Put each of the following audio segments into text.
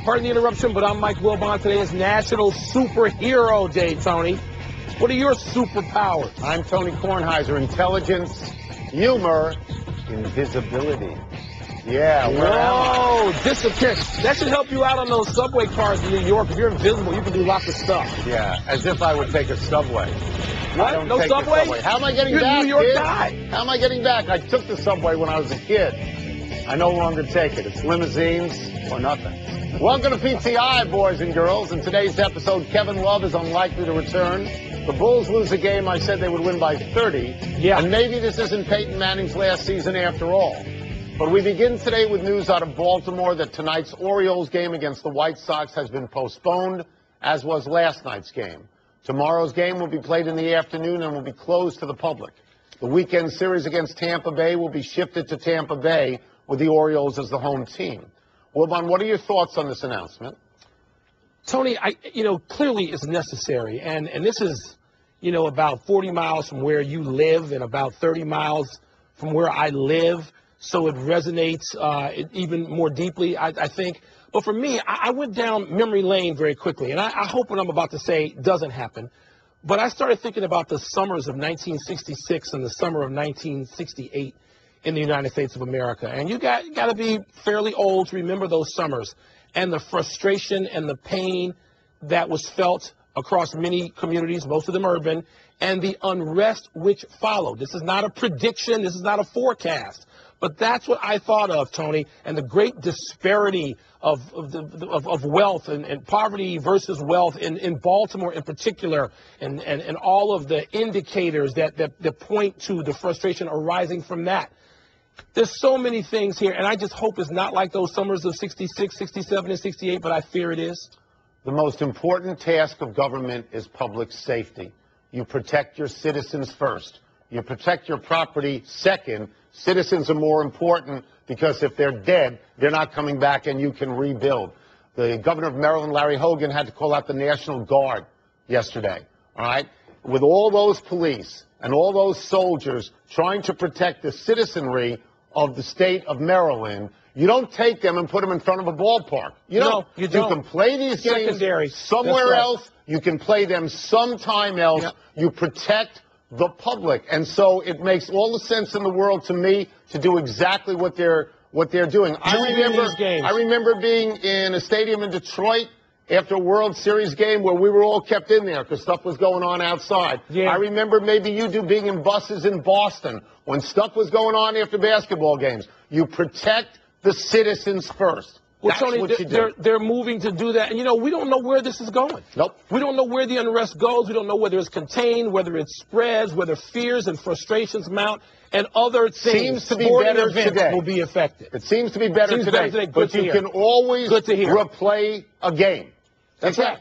Pardon the interruption, but I'm Mike Wilbon. Today is National Superhero Day, Tony. What are your superpowers? I'm Tony Kornheiser. Intelligence, humor, invisibility. Yeah, whoa, disappearance. That should help you out on those subway cars in New York. If you're invisible, you can do lots of stuff. Yeah, as if I would take a subway. What? No subway? How am I getting You're back, a New York kid? guy. How am I getting back? I took the subway when I was a kid. I no longer take it. It's limousines or nothing. Welcome to PTI, boys and girls. In today's episode, Kevin Love is unlikely to return. The Bulls lose a game I said they would win by 30. Yeah. And maybe this isn't Peyton Manning's last season after all. But we begin today with news out of Baltimore that tonight's Orioles game against the White Sox has been postponed, as was last night's game. Tomorrow's game will be played in the afternoon and will be closed to the public. The weekend series against Tampa Bay will be shifted to Tampa Bay with the Orioles as the home team. Wilbon, what are your thoughts on this announcement? Tony, clearly it's necessary. And this is, about 40 miles from where you live and about 30 miles from where I live. So it resonates even more deeply, I think. But for me, I went down memory lane very quickly. And I hope what I'm about to say doesn't happen. But I started thinking about the summers of 1966 and the summer of 1968 in the United States of America. And you got to be fairly old to remember those summers and the frustration and the pain that was felt across many communities, most of them urban, and the unrest which followed. This is not a prediction. This is not a forecast. But that's what I thought of, Tony, and the great disparity of wealth and poverty versus wealth in Baltimore in particular, and all of the indicators that point to the frustration arising from that. There's so many things here, and I just hope it's not like those summers of 66, 67, and 68, but I fear it is. The most important task of government is public safety. You protect your citizens first. You protect your property second. Citizens are more important because if they're dead, they're not coming back and you can rebuild. The governor of Maryland, Larry Hogan, had to call out the National Guard yesterday, all right? With all those police and all those soldiers trying to protect the citizenry of the state of Maryland, you don't take them and put them in front of a ballpark. You don't. You don't. You can play these games somewhere else. You can play them sometime else. Yep. You protect the public. And so it makes all the sense in the world to me to do exactly what they're doing. I remember being in a stadium in Detroit after a World Series game where we were all kept in there because stuff was going on outside. Yeah. I remember maybe you do being in buses in Boston when stuff was going on after basketball games. You protect the citizens first. Well, That's Tony, what you do. They're moving to do that. And, we don't know where this is going. Nope. We don't know where the unrest goes. We don't know whether it's contained, whether it spreads, whether fears and frustrations mount, and other things. Seems to be better today. Will be affected. It seems to be better today. But you can always replay a game. That's right.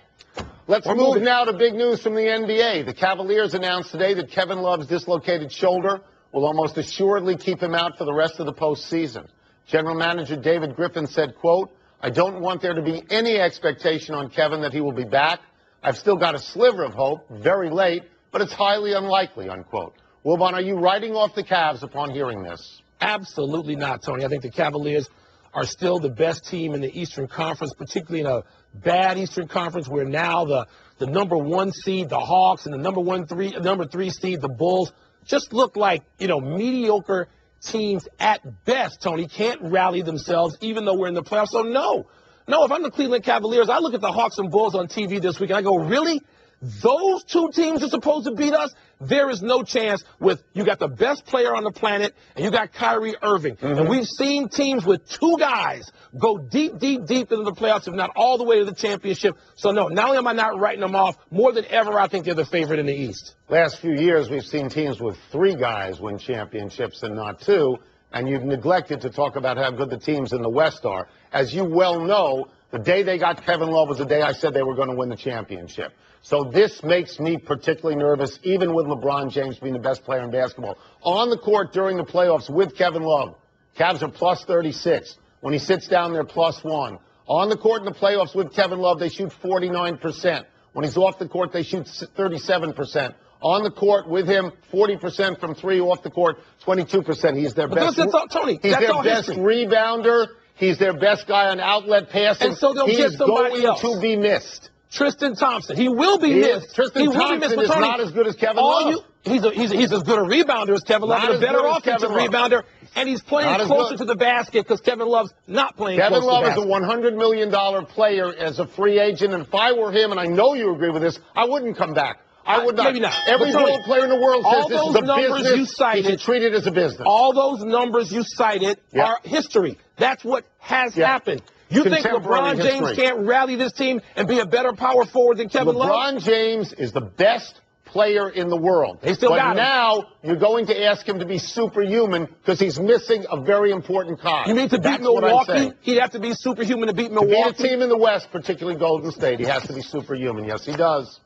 Let's move now to big news from the NBA. The Cavaliers announced today that Kevin Love's dislocated shoulder will almost assuredly keep him out for the rest of the postseason. General Manager David Griffin said, quote, "I don't want there to be any expectation on Kevin that he will be back. I've still got a sliver of hope, very late, but it's highly unlikely," unquote. Wilbon, are you writing off the Cavs upon hearing this? Absolutely not, Tony. I think the Cavaliers are still the best team in the Eastern Conference, particularly in a bad Eastern Conference where now the number one seed, the Hawks, and the number three seed, the Bulls, just look like, mediocre teams at best, Tony, can't rally themselves even though we're in the playoffs. So no, if I'm the Cleveland Cavaliers, I look at the Hawks and Bulls on TV this week and I go, really? Those two teams are supposed to beat us? There is no chance with you got the best player on the planet and you got Kyrie Irving. Mm-hmm. And we've seen teams with two guys go deep into the playoffs, if not all the way to the championship. So no, not only am I not writing them off, more than ever I think they're the favorite in the East. Last few years we've seen teams with three guys win championships and not two. And you've neglected to talk about how good the teams in the West are. As you well know, the day they got Kevin Love was the day I said they were going to win the championship. So this makes me particularly nervous, even with LeBron James being the best player in basketball. On the court during the playoffs with Kevin Love, Cavs are plus 36. When he sits down, they're plus 1. On the court in the playoffs with Kevin Love, they shoot 49%. When he's off the court, they shoot 37%. On the court with him, 40% from three. Off the court, 22%. He's their best. Tony, he's their best rebounder. He's their best guy on outlet passing. And so they'll get somebody else. He's going to be missed. Tristan Thompson. He will be missed. Tristan Thompson is not as good as Kevin Love. He's as good a rebounder as Kevin Love, a better offensive rebounder, and he's playing closer to the basket because Kevin Love's not playing close to the basket. Kevin Love is a $100 million player as a free agent, and if I were him, and I know you agree with this, I wouldn't come back. I would not. Maybe not. Every ball player in the world says this is a business. You cited, you should treat it as a business. All those numbers you cited are history. That's what has happened. You think LeBron James can't rally this team and be a better power forward than Kevin Love? LeBron James is the best player in the world. They still got him. But now you're going to ask him to be superhuman because he's missing a very important cog. You mean to beat Milwaukee? He'd have to be superhuman to beat Milwaukee? To beat a team in the West, particularly Golden State, he has to be superhuman. Yes, he does.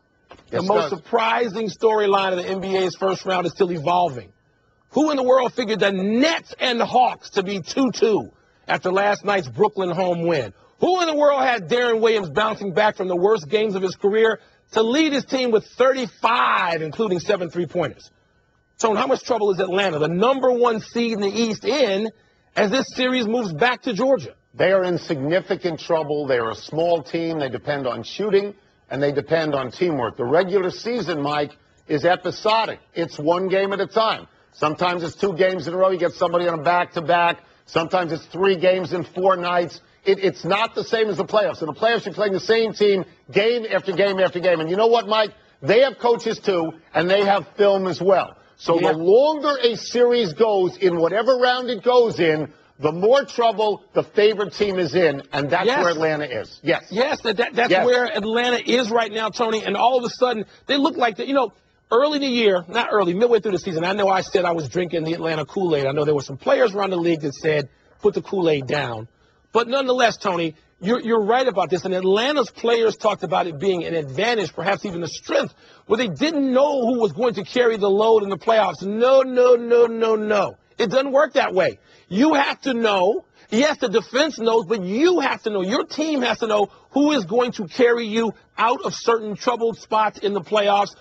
The most surprising storyline of the NBA's first round is still evolving. Who in the world figured the Nets and Hawks to be 2-2 after last night's Brooklyn home win? Who in the world had Darren Williams bouncing back from the worst games of his career to lead his team with 35, including 7 3-pointers? So how much trouble is Atlanta, the #1 seed in the East, in as this series moves back to Georgia? They are in significant trouble. They are a small team. They depend on shooting, and they depend on teamwork. The regular season, Mike, is episodic. It's one game at a time. Sometimes it's 2 games in a row. You get somebody on a back-to-back. Sometimes it's 3 games in 4 nights. It's not the same as the playoffs. In the playoffs, you're playing the same team game after game after game. And you know what, Mike? They have coaches, too, and they have film as well. So the longer a series goes in whatever round it goes in, the more trouble the favorite team is in, and that's where Atlanta is. Yes, that's where Atlanta is right now, Tony. And all of a sudden, they look like early in the year, not early, midway through the season, I know I said I was drinking the Atlanta Kool-Aid. I know there were some players around the league that said, put the Kool-Aid down. But nonetheless, Tony, you're right about this. And Atlanta's players talked about it being an advantage, perhaps even a strength, where they didn't know who was going to carry the load in the playoffs. No. It doesn't work that way. You have to know. Yes, the defense knows, but you have to know. Your team has to know who is going to carry you out of certain troubled spots in the playoffs,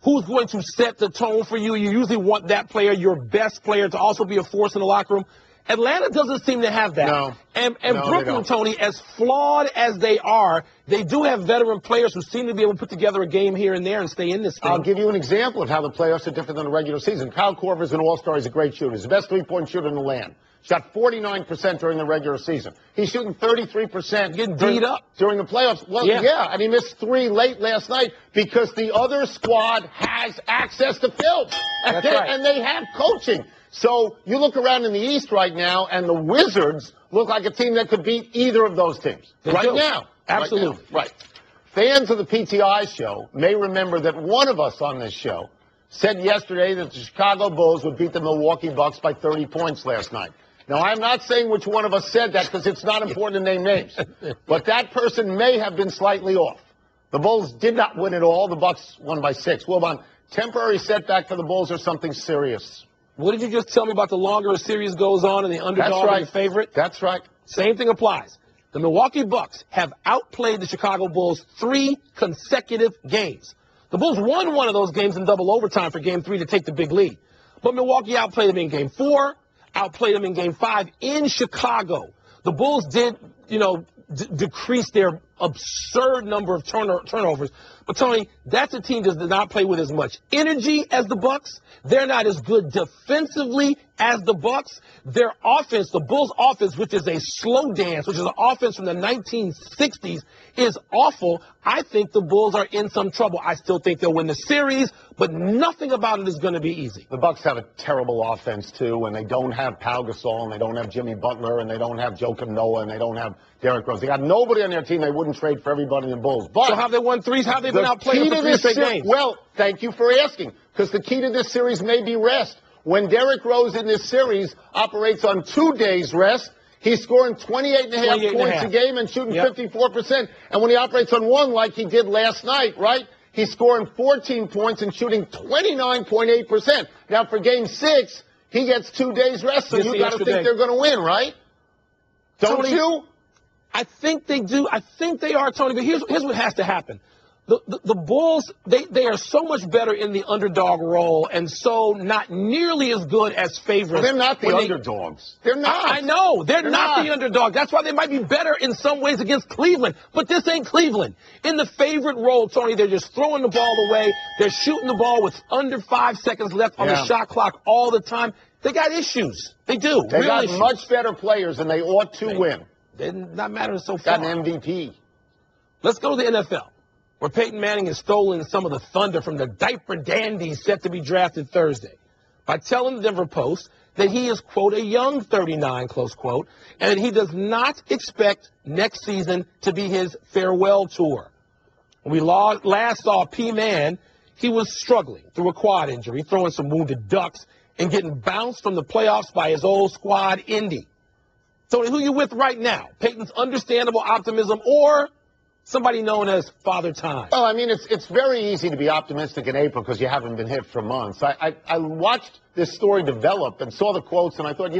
who's going to set the tone for you. You usually want that player, your best player, to also be a force in the locker room. Atlanta doesn't seem to have that. No. And Brooklyn, Tony, as flawed as they are, they do have veteran players who seem to be able to put together a game here and there and stay in this thing. I'll give you an example of how the playoffs are different than the regular season. Kyle Korver's an all-star. He's a great shooter. He's the best three-point shooter in the land. Shot 49% during the regular season. He's shooting 33% getting beat up during the playoffs. Well, and he missed 3 late last night because the other squad has access to film. And they have coaching. So you look around in the East right now, and the Wizards look like a team that could beat either of those teams now. Absolutely. Right. Fans of the PTI show may remember that one of us on this show said yesterday that the Chicago Bulls would beat the Milwaukee Bucks by 30 points last night. Now, I'm not saying which one of us said that because it's not important to name names. But that person may have been slightly off. The Bulls did not win at all. The Bucks won by 6. Wilbon, temporary setback for the Bulls or something serious? What did you just tell me about the longer a series goes on and the underdog and the favorite? That's right. Same thing applies. The Milwaukee Bucks have outplayed the Chicago Bulls 3 consecutive games. The Bulls won one of those games in double overtime for Game 3 to take the big lead. But Milwaukee outplayed them in Game 4, outplayed them in Game 5 in Chicago. The Bulls did, decrease their absurd number of turnovers. But, Tony, that's a team that does not play with as much energy as the Bucks. They're not as good defensively as the Bucks. Their offense, the Bulls' offense, which is a slow dance, which is an offense from the 1960s, is awful. I think the Bulls are in some trouble. I still think they'll win the series, but nothing about it is going to be easy. The Bucks have a terrible offense, too, and they don't have Pau Gasol, and they don't have Jimmy Butler, and they don't have Joakim Noah, and they don't have Derrick Rose. They got nobody on their team they wouldn't trade for everybody in the Bulls. But so how they won 3? How they been outplayed for 3 straight games? Well, thank you for asking, because the key to this series may be rest. When Derrick Rose in this series operates on 2 days rest, he's scoring 28.5 points a game and shooting 54%. And when he operates on 1 like he did last night, right, he's scoring 14 points and shooting 29.8%. Now, for Game 6, he gets 2 days rest, so you got to think they're going to win, right? Don't you? I think they do. I think they are, Tony. But here's what has to happen. The Bulls, they are so much better in the underdog role and so not nearly as good as favorites. Well, they're not the underdogs. They're not. I know. They're not the underdog. That's why they might be better in some ways against Cleveland. But this ain't Cleveland. In the favorite role, Tony, they're just throwing the ball away. They're shooting the ball with under 5 seconds left on the shot clock all the time. They got issues. They do. They got issues. much better players, and they ought to win. They're not mattering so far. Got an MVP. Let's go to the NFL, where Peyton Manning has stolen some of the thunder from the diaper dandies set to be drafted Thursday by telling the Denver Post that he is, quote, a young 39, close quote, and that he does not expect next season to be his farewell tour. When we last saw P-Man, he was struggling through a quad injury, throwing some wounded ducks, and getting bounced from the playoffs by his old squad, Indy. Tony, who you with right now? Peyton's understandable optimism or somebody known as Father Time? Well, I mean, it's very easy to be optimistic in April because you haven't been hit for months. I watched this story develop and saw the quotes, and I thought,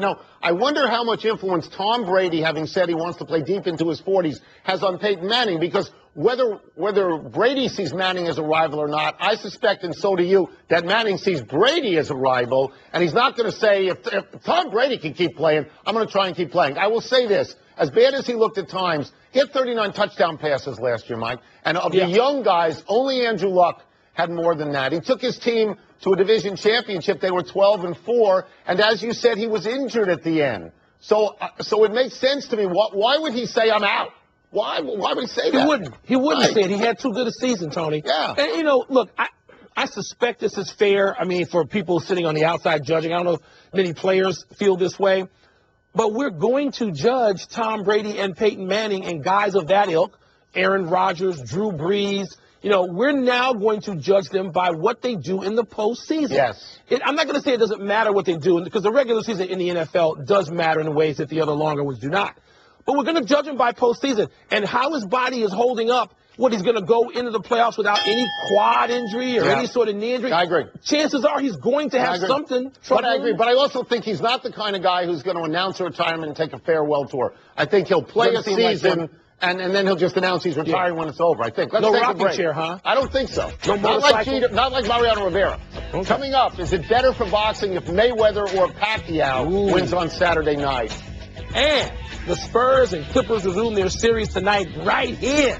I wonder how much influence Tom Brady, having said he wants to play deep into his 40s, has on Peyton Manning, because whether Brady sees Manning as a rival or not, I suspect, and so do you, that Manning sees Brady as a rival, and he's not going to say, if Tom Brady can keep playing, I'm going to try and keep playing. I will say this. As bad as he looked at times, he had 39 touchdown passes last year, Mike. And of the young guys, only Andrew Luck had more than that. He took his team to a division championship. They were 12-4. And as you said, he was injured at the end. So it makes sense to me. Why would he say, I'm out? Why would he say that? He wouldn't say it. He had too good a season, Tony. Yeah. And, look, I suspect this is fair. I mean, for people sitting on the outside judging, I don't know if many players feel this way. But we're going to judge Tom Brady and Peyton Manning and guys of that ilk, Aaron Rodgers, Drew Brees. We're now going to judge them by what they do in the postseason. Yes. I'm not going to say it doesn't matter what they do, because the regular season in the NFL does matter in ways that the other longer ones do not. But we're going to judge him by postseason and how his body is holding up. What, he's going to go into the playoffs without any quad injury or any sort of knee injury? I agree. Chances are he's going to have something. But I agree. But I also think he's not the kind of guy who's going to announce a retirement and take a farewell tour. I think he'll play a season, and then he'll just announce he's retiring when it's over, I think. Let's no take a rocking break. Chair, huh? I don't think so. No motorcycle? Not like Mariano Rivera. Okay. Coming up, is it better for boxing if Mayweather or Pacquiao wins on Saturday night? And the Spurs and Clippers resume their series tonight right here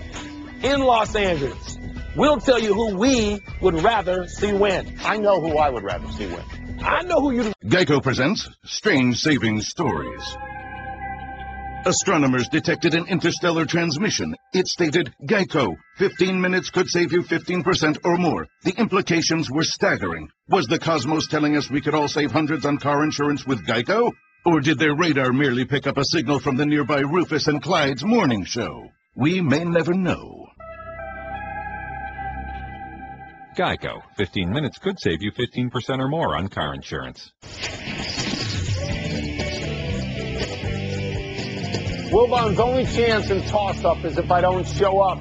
in Los Angeles. We'll tell you who we would rather see win. I know who I would rather see win. I know who you'd... Geico presents Strange Saving Stories. Astronomers detected an interstellar transmission. It stated, Geico, 15 minutes could save you 15% or more. The implications were staggering. Was the cosmos telling us we could all save hundreds on car insurance with Geico? Or did their radar merely pick up a signal from the nearby Rufus and Clyde's morning show? We may never know. Geico. 15 minutes could save you 15% or more on car insurance. Wilbon's only chance in toss-up is if I don't show up.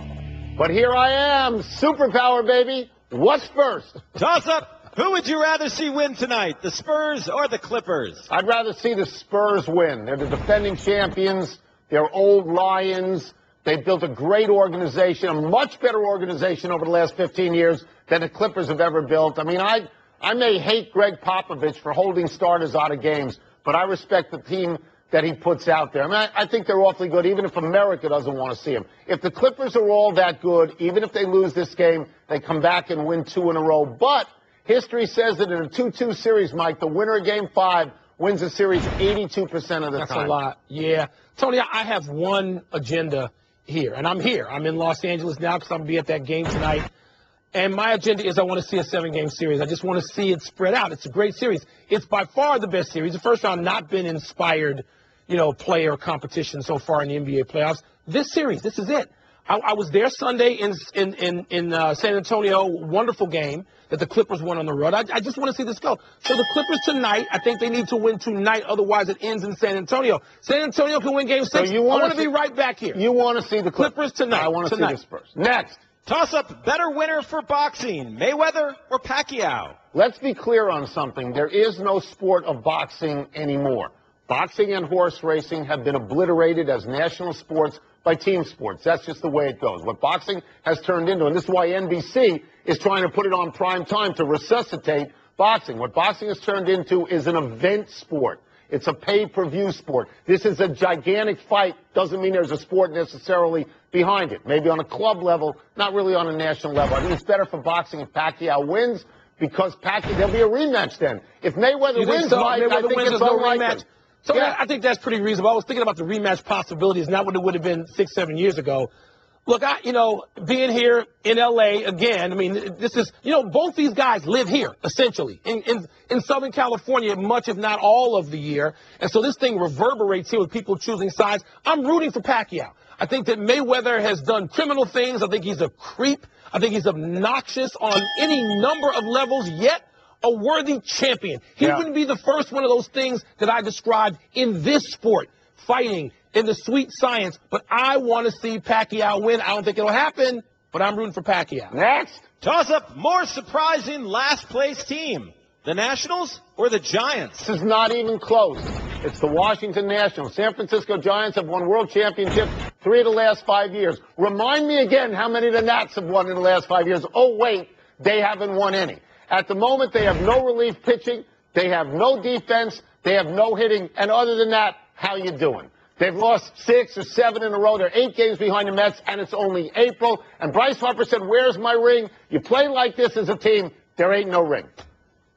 But here I am, superpower, baby. What's first? Toss-up. Who would you rather see win tonight, the Spurs or the Clippers? I'd rather see the Spurs win. They're the defending champions. They're old Lions. They've built a great organization, a much better organization over the last 15 years than the Clippers have ever built. I mean, I may hate Greg Popovich for holding starters out of games, but I respect the team that he puts out there. I mean, I think they're awfully good, even if America doesn't want to see them. If the Clippers are all that good, even if they lose this game, they come back and win 2 in a row. But history says that in a 2-2 series, Mike, the winner of Game 5 wins the series 82% of the time. That's a lot. Yeah. Tony, I have one agenda here, and I'm here. I'm in Los Angeles now because I'm going to be at that game tonight. And my agenda is I want to see a 7-game series. I just want to see it spread out. It's a great series. It's by far the best series. The first round not been inspired, player competition so far in the NBA playoffs. This series, this is it. I was there Sunday in San Antonio. Wonderful game that the Clippers won on the road. I just want to see this go. So the Clippers tonight, I think they need to win tonight. Otherwise, it ends in San Antonio. San Antonio can win Game 6. So I want to be right back here. You want to see the Clippers tonight. I want to see the Spurs. Next. Toss-up, better winner for boxing, Mayweather or Pacquiao? Let's be clear on something. There is no sport of boxing anymore. Boxing and horse racing have been obliterated as national sports by team sports. That's just the way it goes. What boxing has turned into, and this is why NBC is trying to put it on prime time to resuscitate boxing. What boxing has turned into is an event sport. It's a pay-per-view sport. This is a gigantic fight. Doesn't mean there's a sport necessarily behind it. Maybe on a club level, not really on a national level. I think it's better for boxing if Pacquiao wins, because there'll be a rematch then. If Mayweather wins, Mike, I think it's unlikely. So yeah. I think that's pretty reasonable. I was thinking about the rematch possibilities, not what it would have been 6-7 years ago. Look, being here in L.A. again, I mean, this is, both these guys live here, essentially, in Southern California, much if not all of the year. And so this thing reverberates here with people choosing sides. I'm rooting for Pacquiao. I think that Mayweather has done criminal things. I think he's a creep. I think he's obnoxious on any number of levels, yet a worthy champion. He wouldn't be the first one of those things that I described in this sport, fighting in the sweet science, but I want to see Pacquiao win. I don't think it'll happen, but I'm rooting for Pacquiao. Next. Toss-up, more surprising last-place team, the Nationals or the Giants? This is not even close. It's the Washington Nationals. San Francisco Giants have won world championships 3 of the last 5 years. Remind me again how many the Nats have won in the last 5 years. Oh, wait, they haven't won any. At the moment, they have no relief pitching. They have no defense. They have no hitting. And other than that, how you doing? They've lost 6 or 7 in a row. They're 8 games behind the Mets, and it's only April. And Bryce Harper said, where's my ring? You play like this as a team, there ain't no ring.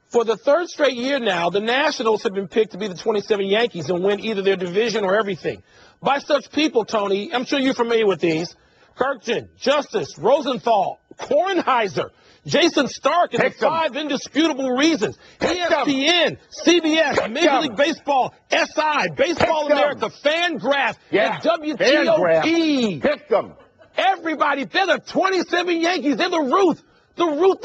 For the third straight year now, the Nationals have been picked to be the 27 Yankees and win either their division or everything. By such people, Tony, I'm sure you're familiar with these: Kirkton, Justice, Rosenthal, Kornheiser, Jason Stark, and the 5 indisputable reasons. ESPN, CBS, Major League Baseball, SI, Baseball America, Fangraph, and WTOP. Pick them. Everybody, they're the 27 Yankees. They're the Ruth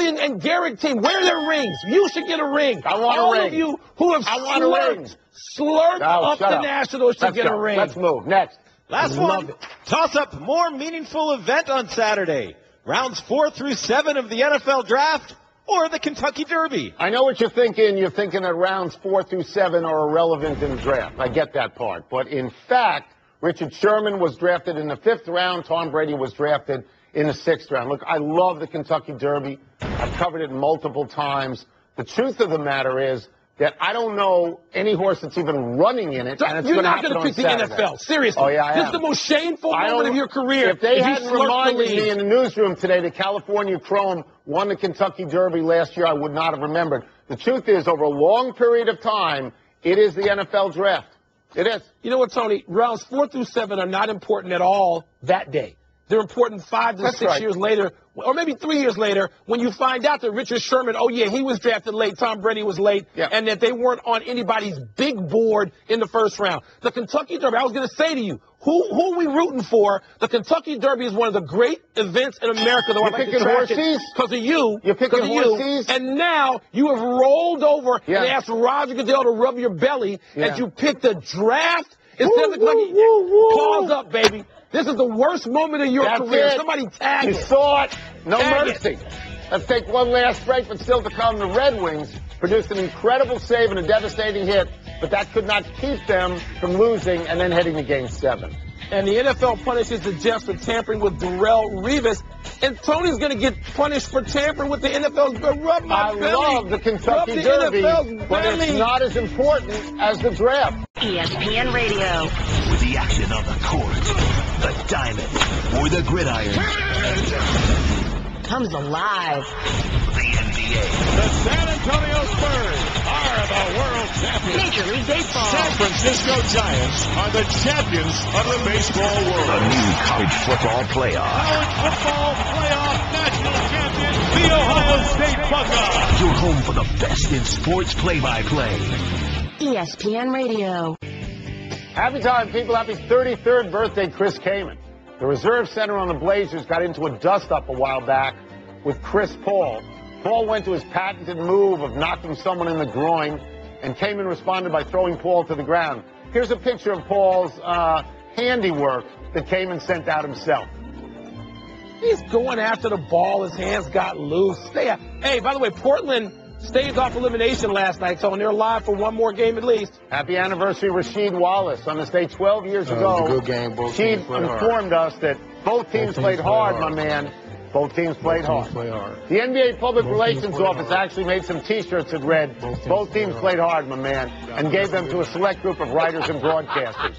and Garrett team. Wear their rings. You should get a ring. I want All a ring. of you who have slurped up the Nationals should get a ring. Let's move. Next. Last one. Toss-up, more meaningful event on Saturday. Rounds 4 through 7 of the NFL Draft or the Kentucky Derby. I know what you're thinking. You're thinking that rounds 4 through 7 are irrelevant in the draft. I get that part. But in fact, Richard Sherman was drafted in the 5th round. Tom Brady was drafted in the 6th round. Look, I love the Kentucky Derby. I've covered it multiple times. The truth of the matter is that I don't know any horse that's even running in it. And You're not going to pick the NFL. Seriously. Oh, yeah, I am. This is the most shameful moment of your career. If they hadn't reminded me in the newsroom today that California Chrome won the Kentucky Derby last year, I would not have remembered. The truth is, over a long period of time, it is the NFL Draft. It is. You know what, Tony? Rounds 4 through 7 are not important at all that day. They're important 5 to 6 years later, or maybe 3 years later, when you find out that Richard Sherman, he was drafted late, Tom Brady was late, and that they weren't on anybody's big board in the 1st round. The Kentucky Derby, I was going to say to you, who are we rooting for? The Kentucky Derby is one of the great events in America. You're picking horses? Because of you. You're picking horses? And now you have rolled over and asked Roger Goodell to rub your belly as you pick the draft instead of the Kentucky. Pause up, baby. This is the worst moment of your career. Somebody tag it. You saw it. No mercy. Let's take one last break, but still to come, the Red Wings produced an incredible save and a devastating hit, but that could not keep them from losing and then heading to Game 7. And the NFL punishes the Jets for tampering with Darrelle Revis. And Tony's going to get punished for tampering with the NFL's rub my belly. I love the Kentucky Derby, but it's not as important as the draft. ESPN Radio. With the action on the court, the diamond, or the gridiron. Comes alive. The NBA. The San Antonio Spurs are the world champions. Major League Baseball. San Francisco Giants are the champions of the baseball world. The new college football playoff. College football playoff national champion, the Ohio State Buckeyes. Your home for the best in sports play-by-play. ESPN Radio. Happy time, people. Happy 33rd birthday, Chris Kaman. The reserve center on the Blazers got into a dust-up a while back with Chris Paul. Paul went to his patented move of knocking someone in the groin, and Kaman responded by throwing Paul to the ground. Here's a picture of Paul's handiwork that Kaman sent out himself. He's going after the ball. His hands got loose. Hey, by the way, Portland staved off elimination last night, Tony. They're alive for one more game at least. Happy anniversary, Rasheed Wallace. On this day 12 years ago, It was a good game. Both Rasheed teams played hard. informed us that both teams played hard, my man. Both teams played hard. The NBA Public Relations Office actually made some T-shirts that read, both teams played hard, my man, and gave them to a select group of writers and broadcasters.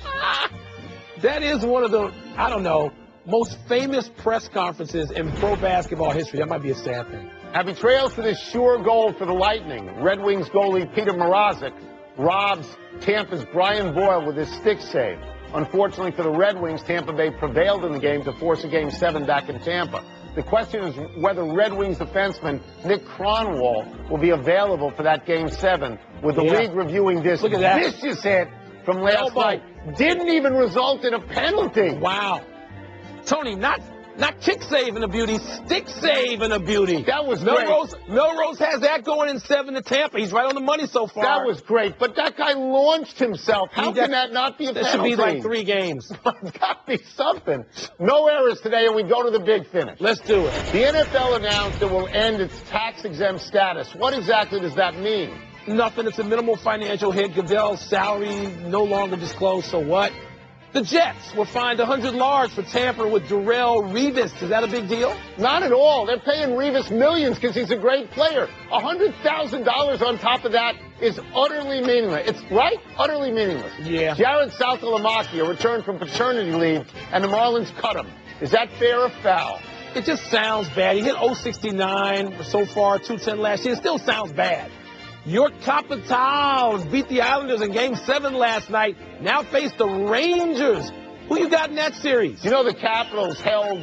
That is one of the, I don't know, most famous press conferences in pro basketball history. That might be a sad thing. Happy trails to this sure goal for the Lightning. Red Wings goalie Peter Mrazek robs Tampa's Brian Boyle with his stick save. Unfortunately for the Red Wings, Tampa Bay prevailed in the game to force a Game 7 back in Tampa. The question is whether Red Wings defenseman Nick Kronwall will be available for that Game 7, with the league reviewing this Look at that. vicious hit from last night. Didn't even result in a penalty. Wow. Tony, not kick save and a beauty, stick save and a beauty. That was great. Melrose has that going in 7 to Tampa. He's right on the money so far. That was great, but that guy launched himself. How can that not be a penalty? That should be like 3 games. It's got to be something. No errors today, and we go to the big finish. Let's do it. The NFL announced it will end its tax-exempt status. What exactly does that mean? Nothing. It's a minimal financial hit. Goodell's salary no longer disclosed, so what? The Jets were fined $100 for tampering with Darrelle Revis. Is that a big deal? Not at all. They're paying Revis millions because he's a great player. $100,000 on top of that is utterly meaningless. It's right? Utterly meaningless. Yeah. Jared Saltalamacchia returned from paternity leave, and the Marlins cut him. Is that fair or foul? It just sounds bad. He hit 069 so far, 210 last year. It still sounds bad. Your Capitals beat the Islanders in Game 7 last night. Now face the Rangers. Who you got in that series? You know, the Capitals held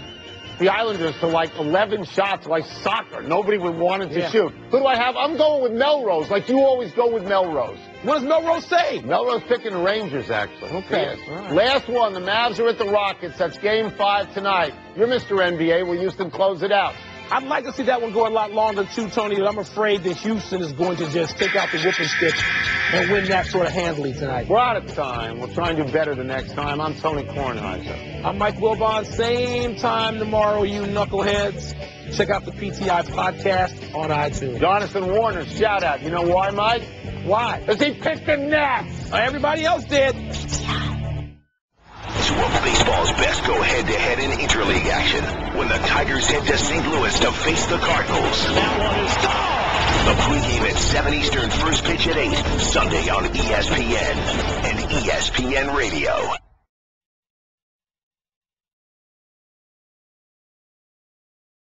the Islanders to like 11 shots like soccer. Nobody would want to shoot. Who do I have? I'm going with Melrose, like you always go with Melrose. What does Melrose say? Melrose picking the Rangers, actually. Okay. Right. Last one, the Mavs are at the Rockets. That's Game 5 tonight. You're Mr. NBA. Will Houston close it out? I'd like to see that one go a lot longer too, Tony, but I'm afraid that Houston is going to just take out the whooping stick and win that sort of handily tonight. We're out of time. We'll try and do better the next time. I'm Tony Kornheiser. I'm Mike Wilbon. Same time tomorrow, you knuckleheads. Check out the PTI podcast on iTunes. Jonathan Warner, shout out. You know why, Mike? Why? Because he picked the Nets. Everybody else did. Two of baseball's best go head-to-head in interleague action when the Tigers head to St. Louis to face the Cardinals. That one is gone. The pregame at 7 Eastern, first pitch at 8, Sunday on ESPN and ESPN Radio.